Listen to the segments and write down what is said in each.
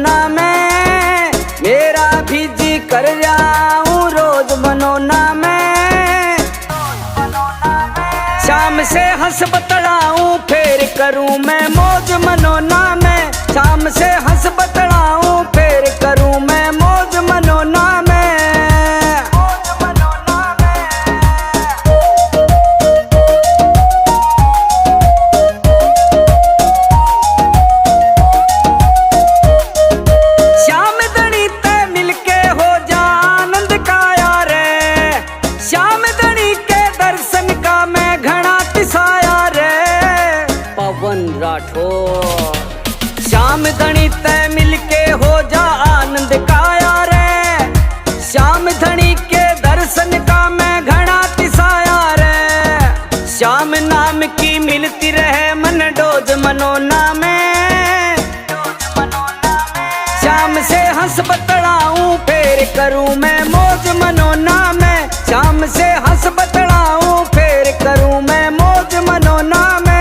मनोना में, मेरा भी जी कर जाऊं रोज मनोना में। शाम से हंस बतलाऊं फिर करूं मैं मौज मनोना में, शाम से हंस बतलाऊं फिर करूं मैं मौज मनोना में। श्याम धनी ते मिलके हो जा आनंद का यार, श्याम धनी के दर्शन का मैं घना तिसाया रे। पवन राठौर श्याम धनी ते मिलके हो जा आनंद का यार, श्याम धनी के दर्शन का मैं घना तिसाया रे। श्याम नाम की मिलती रहे मन डोज मनोना में, श्याम से हंस बतलाऊं फिर करूं मैं मौज मनोना में, श्याम से हंस बतलाऊं फिर करूं मैं मौज मनोना में।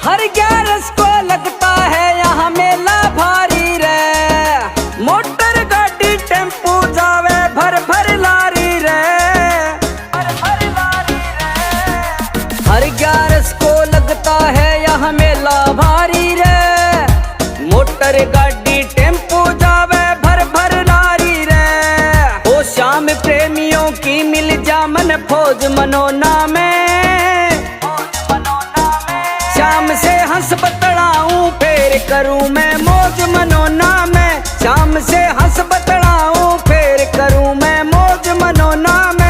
हर 11 को लगता है यहाँ मेला भारी रे, मोटर गाड़ी टेम्पू जावे भर भर लारी रे। हर 11 को लगता है यहाँ मेला भारी रे, मोटर गाड़ी टेम्पू जावे भर भर लारी रे। ओ श्याम प्रेमियों की मिल जा मन फौज मनोना में, श्याम से हंस बतलाऊं फिर करूं मैं मौज मनोना में, श्याम से हंस बतलाऊं फिर करूं मैं मौज मनोना में।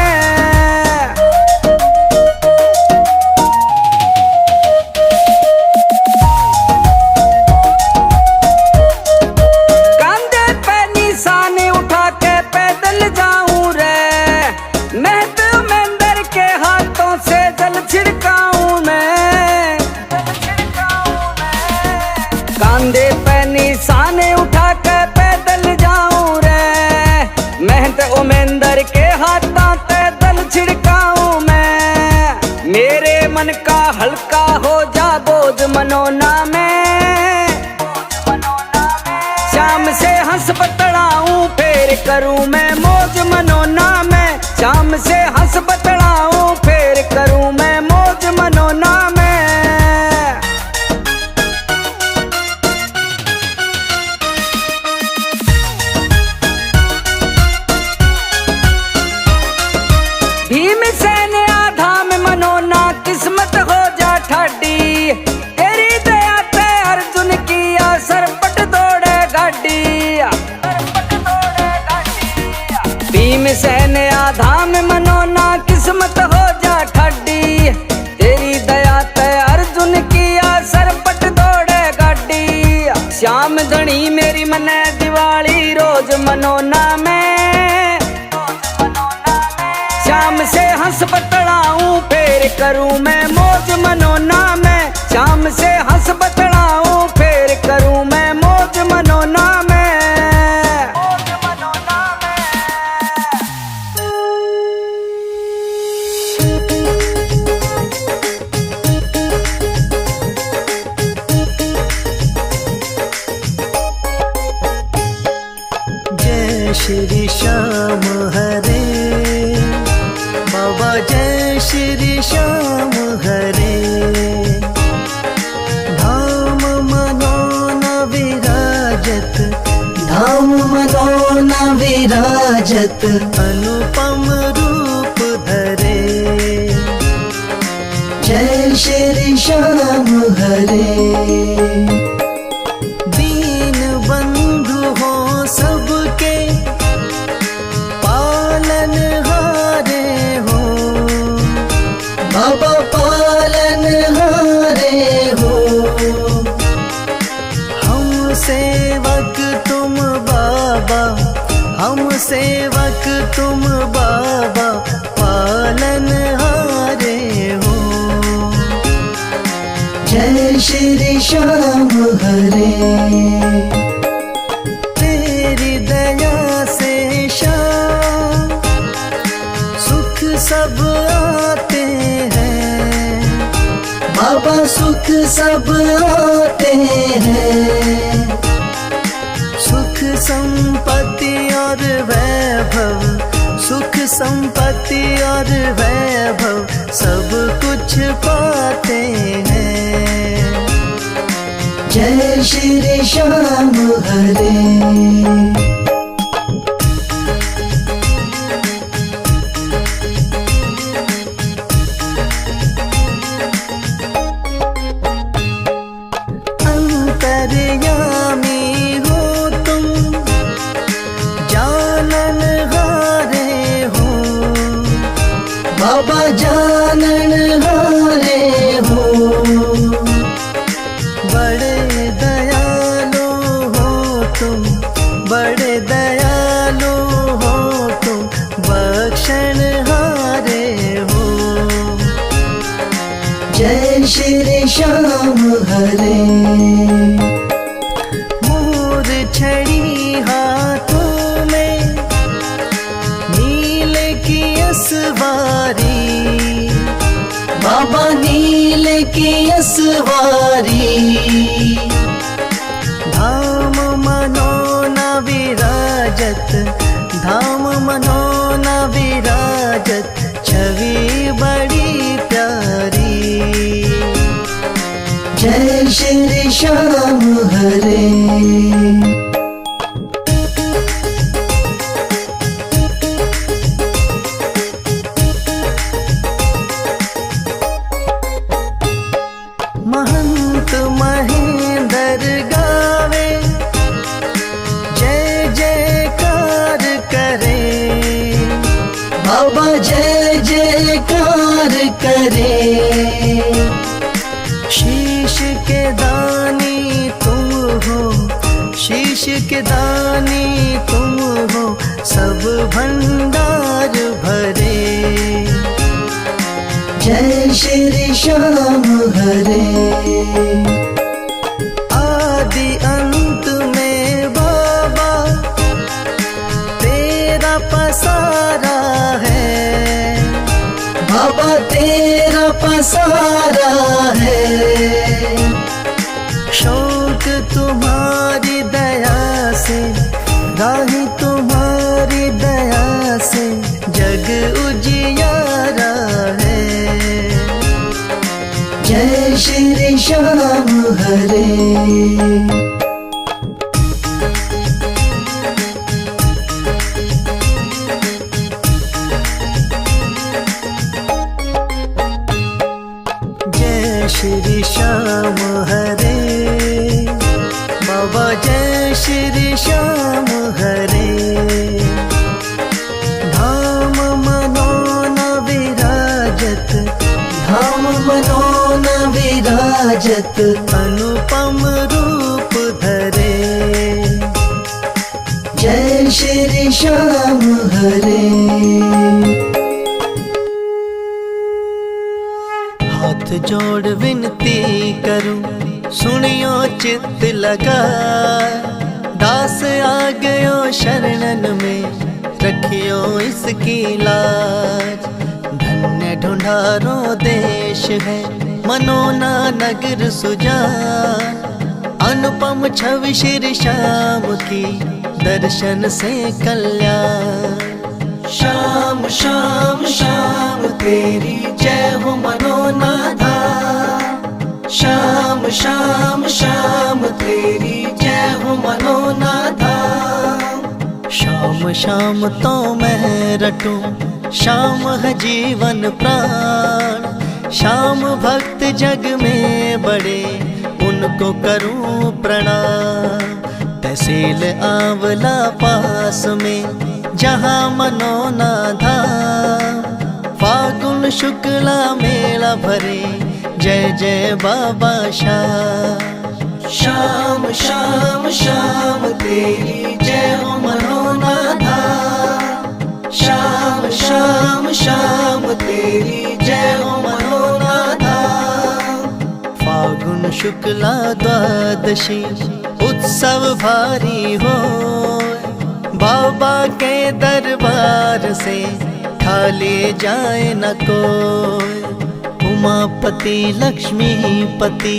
कांधे पे निशाने उठा के पैदल जाऊं रे, मेहत मेंदर के हाथों से जल छिड़काऊं मैं। कांधे पे निशाने उठा के पैदल जाऊं रे, मेहनत उमेंदर के हाथों से दल छिड़काऊं मैं। मेरे मन का हल्का हो जा बोझ मनोना में, श्याम से हंस बतलाऊं फिर करूं मैं मौज मनोना में, श्याम से हंस बतलाऊं फिर करूं मैं मौज मनोना में। भीमसेन आधाम मनोना किस्मत हो जा ठाडी, तेरी दया ते अर्जुन किया सरपट दौड़े गाड़ी। भीमसेन आधाम मनोना किस्मत हो जा ठाडी, तेरी दया ते अर्जुन किया सरपट दौड़े गाड़ी। श्याम धनी मेरी मने दिवाली रोज मनोना में, श्याम से हंस बतलाऊं फिर करूं मैं मौज मनोना में, श्याम से हंस बतलाऊं फिर करूं मैं मौज मनोना में। जय श्री श्याम हरे बाबा, जय श्री श्याम हरे। धाम मनोना विराजत, धाम मनोना विराजत, अनुपम रूप धरे। जय श्री श्याम हरे। दीन बंधु हो सबके पालन हारे हो, बाबा पालन हारे हो। हम सेवक तुम बाबा, हम सेवक तुम बाबा, पालन हारे हो। जय श्री श्याम हरे। तेरी दया से सुख सब आते हैं, सुख संपत्ति और वैभव, सुख संपत्ति और वैभव सब कुछ पाते हैं। जय श्री श्याम हरे। बाबा जानन हारे हो, बड़े दयालु हो तुम, बड़े दयालु हो तुम, बख्शण हारे हो। जय श्री श्याम हरे। मोर छड़ी हाथों में, नीले की असवारी, बाबा नीले की असवारी। धाम मनोना विराजत, धाम मनोना विराजत, छवि बड़ी प्यारी। जय श्री श्याम हरे। महंत महेंद्र गावे, जय जयकार करे, बाबा जय जयकार करे। शीश के दानी तुम हो, शीश के दानी तुम हो, सब भंडार भरे। जय श्री श्याम हरे। आदि अंत में बाबा तेरा पसारा है, बाबा तेरा पसारा है। शौक तुम्हारी दया से, राही तुम्हारी दया से, जग उजियारा है। जय श्री श्याम हरे। जय श्री श्याम हरे, बाबा जय श्री श्याम हरे। धाम मनोना विराजत, धाम मनोना विराजत, अनुपम रूप धरे। जय श्री श्याम हरे। हाथ जोड़ विनती करूं, सुनियो चित्त लगा, दास आ गयो शरणन में, रखियो इसकी लाज। धन्य ढूंढारो देश है, मनोना नगर सुजान, अनुपम छवि श्री श्याम की, दर्शन से कल्याण। श्याम श्याम श्याम तेरी जय हो मनोना धाम, श्याम श्याम श्याम तेरी जय हो मनोना धाम। श्याम श्याम तो मैं रटूं, श्याम है जीवन प्राण। श्याम भक्त जग में बड़े, उनको करूं प्रणाम। तहसील आंवला पास में, जहाँ मनोना धाम। फागुन शुक्ला मेला भरे, जय जय बाबा श्याम। श्याम श्याम श्याम तेरी जय हो मनोना धाम, श्याम श्याम श्याम तेरी जय हो मनोना धाम। फागुन शुक्ला द्वादशी, उत्सव भारी हो, बाबा के दरबार से खाली जाए न कोई। उमापति लक्ष्मीपति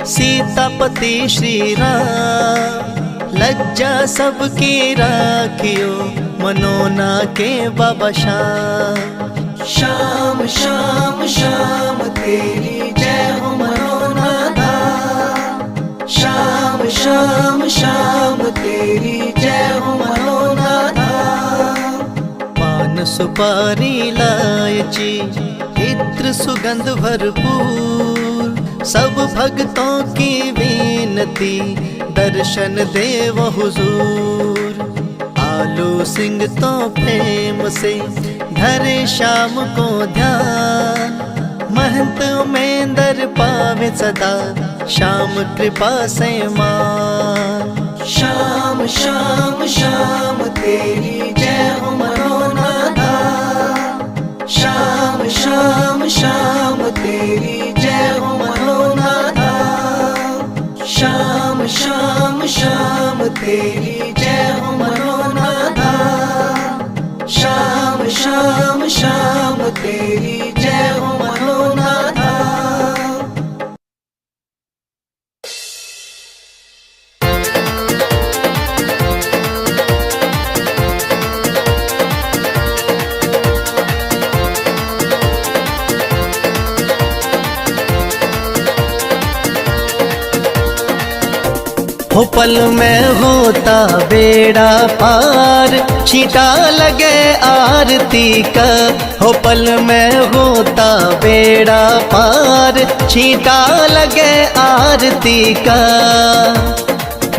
सीतापति श्री राम। लज्जा सबकी राखियो मनोना के बाबा श्याम। श्याम श्याम श्याम तेरी जय हो मनोना धाम। श्याम श्याम श्याम तेरी जय हो मनोना धाम। पान सुपारी इलायची इत्र सुगंध भरपूर, सब भक्तों की विनती दर्शन देव हुजूर। आलू सिंह तो प्रेम से धरे श्याम को ध्यान, महंत उमेंदर पावे सदा श्याम कृपा से मान। श्याम श्याम श्याम तेरी जय हो मनोना धाम। श्याम श्याम श्याम तेरी जय हो मनोना धाम। श्याम श्याम श्याम तेरी जय हो मनोना धाम। श्याम श्याम श्याम तेरी जय हो मनोना धाम। हो पल में होता बेड़ा पार, छींटा लगे आरती का। हो पल में होता बेड़ा पार, छींटा लगे आरती का।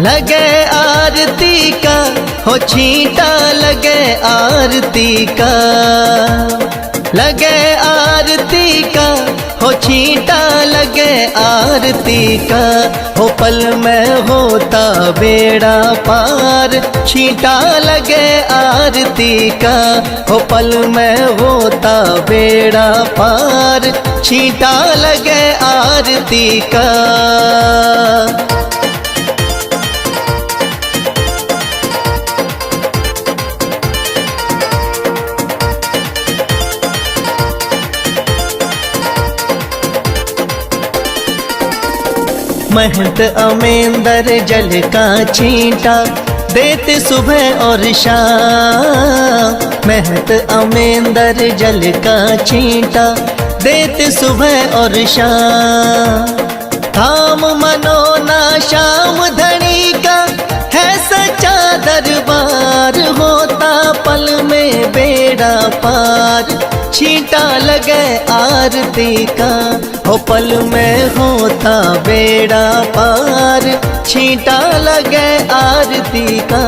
लगे आरती का, हो छींटा लगे आरती का। लगे आरती का, हो छींटा लगे आरती का। हो पल में होता बेड़ा पार, छींटा लगे आरती का। हो पल में होता बेड़ा पार, छींटा लगे आरती का। महंत अमेंदर जल का छींटा देते सुबह और शाम। महंत अमेंदर जल का छींटा देते सुबह और शाम। धाम मनोना श्याम धनी का है सच्चा दरबार, होता पल में बेड़ा पार, छींटा लगे आरती का। हो पल में होता बेड़ा पार, छींटा लगे आरती का।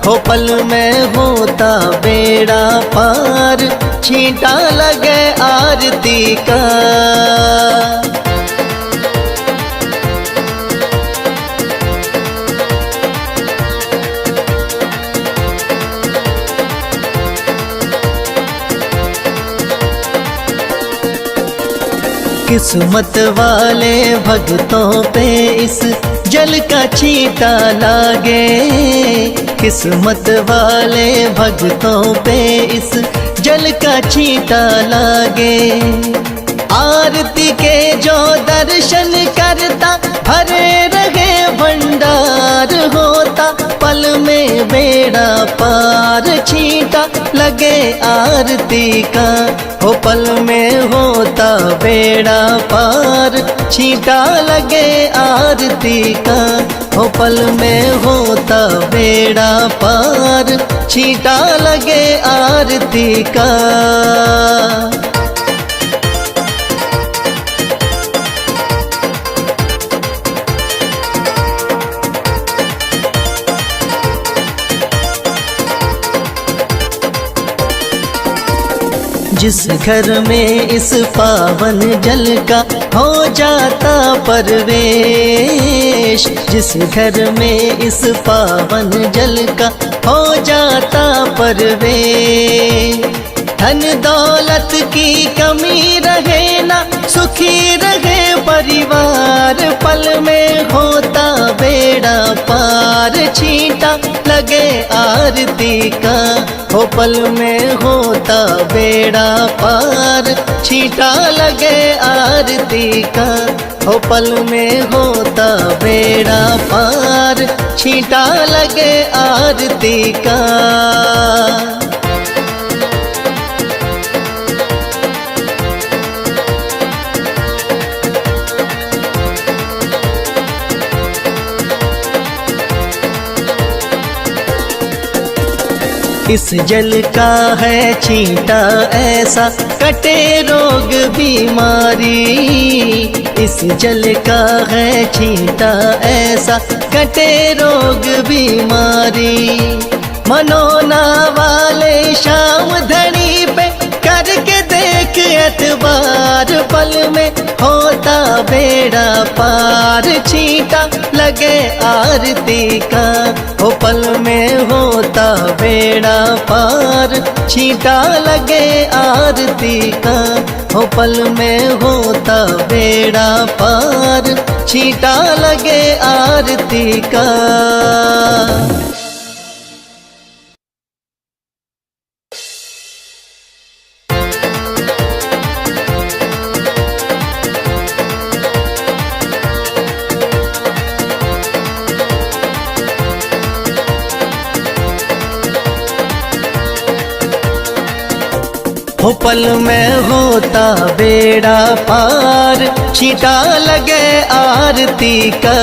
हो पल में होता बेड़ा पार, छींटा लगे आरती का। किस्मत वाले भक्तों पे इस जल का छींटा लागे। किस्मत वाले भक्तों पे इस जल का छींटा लागे। आरती के जो दर्शन करता भरे रहे भंडार, होता पल में बेड़ा पार, छींटा लगे आरती का। हो पल में होता बेड़ा पार, छींटा लगे आरती का। हो पल में होता बेड़ा पार, छींटा लगे आरती का। जिस घर में इस पावन जल का हो जाता परवेश, जिस घर में इस पावन जल का हो जाता परवेश। धन दौलत की कमी रहे ना, सुखी रहे परिवार, पल में होता बेड़ा पार, छींटा लगे आरती का। हो पल में होता बेड़ा पार, छींटा लगे आरती का। हो पल में होता बेड़ा पार, छींटा लगे आरती का। इस जल का है छींटा ऐसा, कटे रोग बीमारी। इस जल का है छींटा ऐसा, कटे रोग बीमारी। मनोना वाले शाम धनी पे करके देख एतबार, पल में होता बेड़ा पार, छींटा लगे आरती का। हो पल में होता बेड़ा पार, छींटा लगे आरती का। हो पल में होता बेड़ा पार, छींटा लगे आरती का। हो पल में होता बेड़ा पार, छींटा लगे आरती का।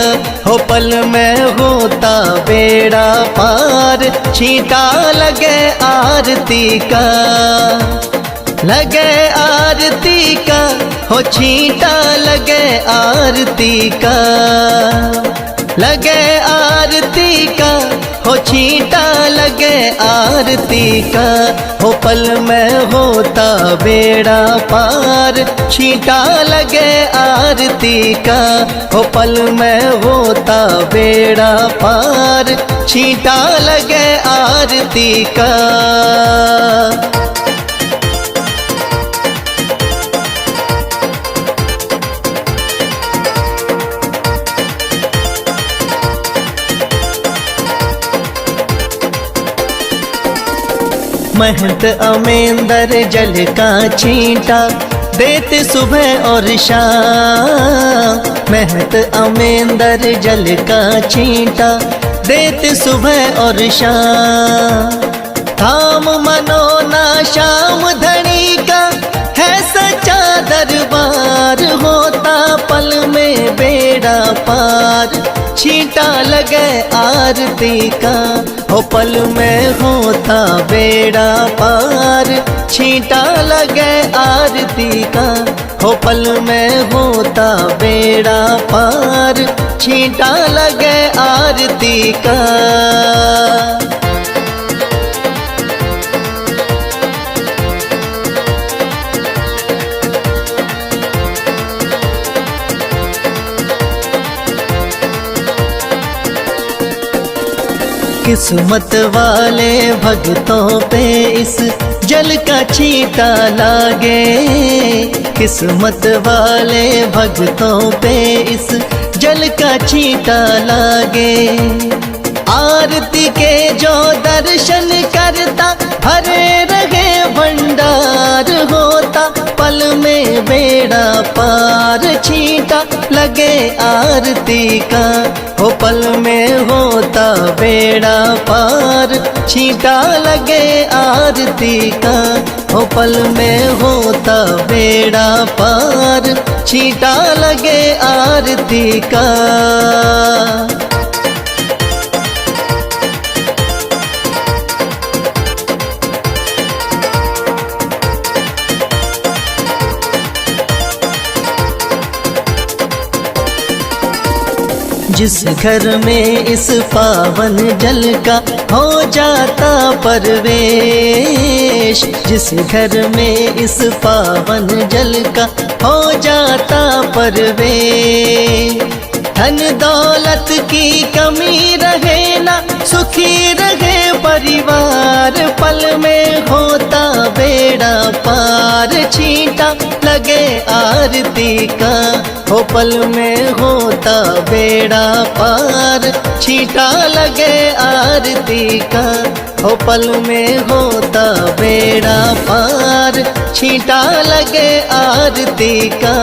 हो पल में होता बेड़ा पार, छींटा लगे आरती का। लगे आरती का, हो छींटा लगे आरती का। लगे आरती का, हो छींटा लगे आरती का। हो पल में होता बेड़ा पार, छींटा लगे आरती का। हो पल में होता बेड़ा पार, छींटा लगे आरती का। महंत अमेंदर जल का छींटा देते सुबह और शाम। महंत अमेंदर जल का छींटा देते सुबह और शाम। थाम मनोना शाम धनी का है सच्चा दरबार, होता पल में बेड़ा पार, छींटा लगे आरती का। हो पल में होता बेड़ा पार, छींटा लगे आरती का। हो पल में होता बेड़ा पार, छींटा लगे आरती का। किस्मत वाले भक्तों पे इस जल का छींटा लागे। किस्मत वाले भक्तों पे इस जल का छींटा लागे। आरती के जो दर्शन करता भरे रहे भंडार, होता पल में बेड़ा पार, छींटा लगे आरती का। हो पल में होता बेड़ा पार, छींटा लगे आरती का। हो पल में होता बेड़ा पार, छींटा लगे आरती का। जिस घर में इस पावन जल का हो जाता परवेश, जिस घर में इस पावन जल का हो जाता परवेश, धन दौलत की कमी रहे ना, सुखी रहे परिवार, पल में होता बेड़ा पार, छींटा लगे आरती का, हो पल में होता बेड़ा पार, छींटा लगे आरती का, हो पल में होता बेड़ा पार, छींटा लगे आरती का।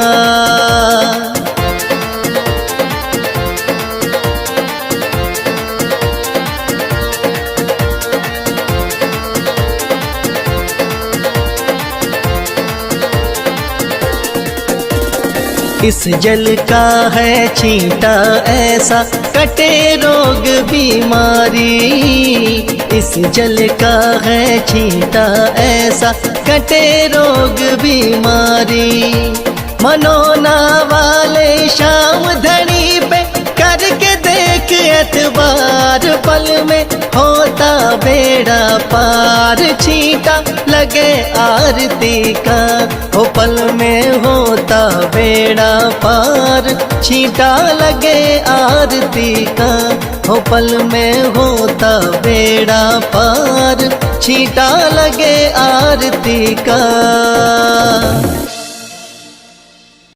इस जल का है छींटा ऐसा, कटे रोग बीमारी, इस जल का है छींटा ऐसा, कटे रोग बीमारी। मनोना वाले शाम धनी पे करके देख एतबार, पल में होता बेड़ा पार, छींटा लगे आरती का, हो पल में होता बेड़ा पार, छींटा लगे आरती का, हो पल में होता बेड़ा पार, छींटा लगे आरती का।